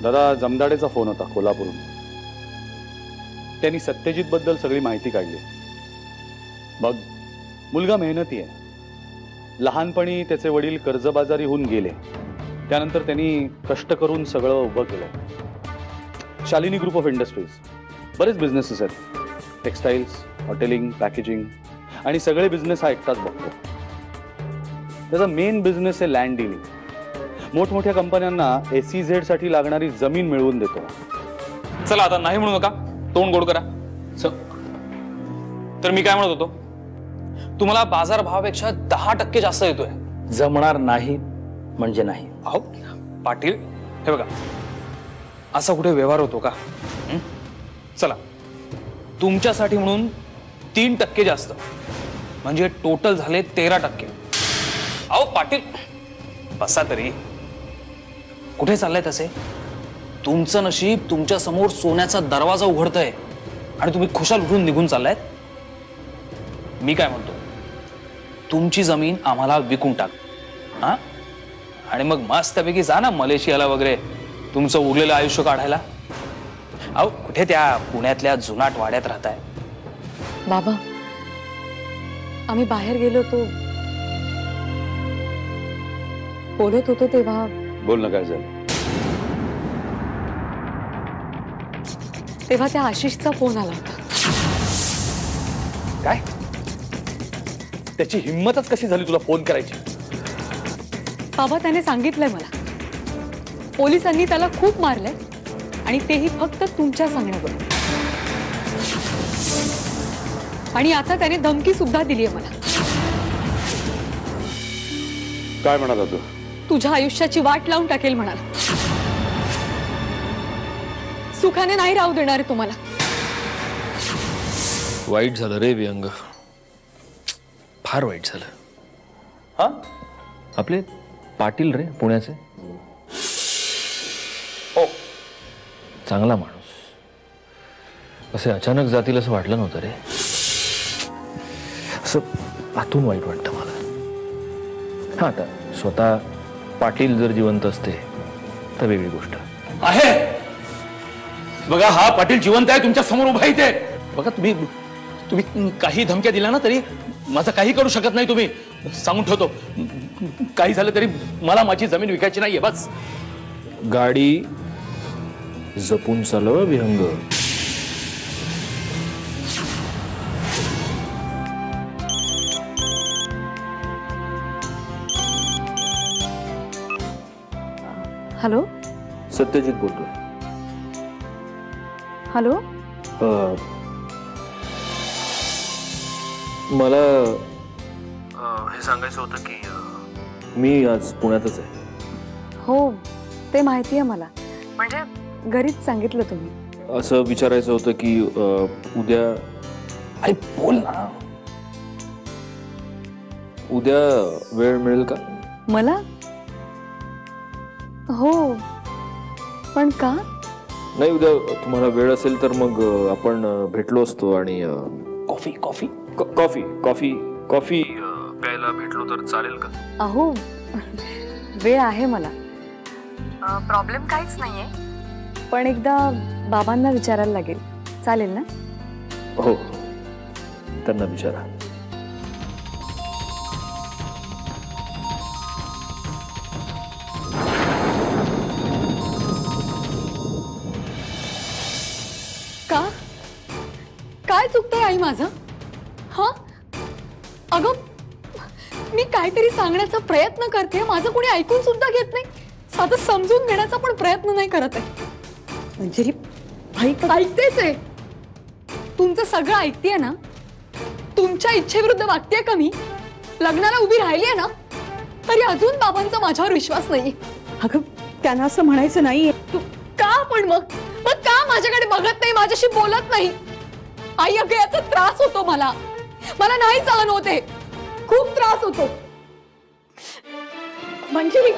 दादा जमदाडेचा फोन होता कोल्हापूरहून. त्यांनी सत्यजित बद्दल सगळी माहिती काढली. बघ मुलगा मेहनती आहे. लहानपणी त्याचे वडील कर्जबाजारी होऊन गेले. त्यानंतर त्यांनी कष्ट करून सगळं उभं केलं. शालिनी ग्रुप ऑफ इंडस्ट्रीज बरेच बिझनेसेस आहेत. टेक्सटाईल्स, हॉटेलिंग, पॅकेजिंग आणि सगळे बिझनेस हा एकटाच बघतो. त्याचा मेन बिझनेस आहे लँड डीलिंग. मोठमोठ्या कंपन्यांना SEZ साठी लागणारी जमीन मिळवून देतो. चला आता नाही म्हणू नका, तोंड गोड करा. तर मी काय म्हणत होतो, तुम्हाला बाजार भावापेक्षा 10% जास्त येतोय. जमणार नाही म्हणजे नाही. अहो पाटील, हे बघा असा कुठे व्यवहार होतो का? चला तुमच्यासाठी म्हणून 3% जास्त म्हणजे टोटल झाले 13%. अहो पाटील बसा तरी. कुठे चाललाय तसे? तुमचं नशीब तुमच्या समोर सोन्याचा दरवाजा उघडतोय आणि तुम्ही खुशाल उठून निघून चाललायत. मी काय म्हणतो, तुमची जमीन आम्हाला विकून टाक हा, आणि मग मस्तपैकी जा ना मलेशियाला वगैरे तुमचं उरलेलं आयुष्य काढायला. अहो कुठे त्या पुण्यातल्या जुनाट वाड्यात राहताय. बाबा आम्ही बाहेर गेलो तो बोलत होतो तेव्हा. बोल ना काय झालं. तेव्हा त्या आशिषचा फोन आला होता. काय? त्याची हिंमतच कशी झाली तुला फोन करायची? बाबा त्याने सांगितलंय मला, पोलिसांनी त्याला खूप मारलंय आणि तेही फक्त तुमच्या सांगण्यावर. आणि आता त्याने धमकी सुद्धा दिली आहे मला. काय म्हणाला तू? तुझ्या आयुष्याची वाट लावून टाकेल म्हणाला. सुखाने नाही राहू देणार तुम्हाला. वाईट झालं रे विहंग, फार वाईट झालं. हा आपले पाटील रे पुण्याचे, हो चांगला माणूस, असे अचानक जातील असं वाटलं नव्हतं रे. असं आतून वाईट वाटतं मला. हा आता स्वतः पाटील जर जिवंत असते तर वेगळी गोष्ट आहे. बघा हा पाटील जिवंत आहे, तुमच्या समोर उभा इथे. बघा तुम्ही काही धमक्या दिल्या ना तरी माझं काही करू शकत नाही. तुम्ही सांगून ठेवतो, काही झालं तरी मला माझी जमीन विकायची नाहीये बस. गाडी जपून चालव विहंग. हॅलो सत्यजित बोलतोय. हॅलो. मला हे सांगायचं होतं की मी आज पुण्यातच आहे. हो ते माहिती आहे मला, म्हणजे घरीच सांगितलं तुम्ही. असं विचारायचं होतं की उद्या. अरे बोल ना. उद्या वेळ मिळेल का मला? हो पण का? नाही उद्या तुम्हाला वेळ असेल तर मग आपण भेटलो असतो आणि coffee coffee coffee coffee coffee प्यायला भेटलो तर चालेल का? अहो वेळ आहे मला, प्रॉब्लेम काहीच नाहीये. पण एकदा बाबांना विचारायला लागेल. चालेल ना? हो त्यांना विचारा. का? काय चुकतंय आई माझं? हा अगं मी काहीतरी सांगण्याचा प्रयत्न करते, माझं कोणी ऐकून सुद्धा घेत नाही. साधं समजून घेण्याचा पण प्रयत्न नाही करत आहे. अंजली ऐकतेच आहे, तुमचं सगळं ऐकतेय ना. तुमच्या इच्छेविरुद्ध वागतेय का मी? लग्नाला उभी राहिलीये ना तरी अजून बाबांचा माझ्यावर विश्वास नाही. अगं त्यांना असं म्हणायचं नाहीये. का पण मग का माझ्याकडे बघत नाही, माझ्याशी बोलत नाही? आई अगं याचा त्रास होतो मला. मला नाही सहन होते, खूप त्रास होतो. मंजिरी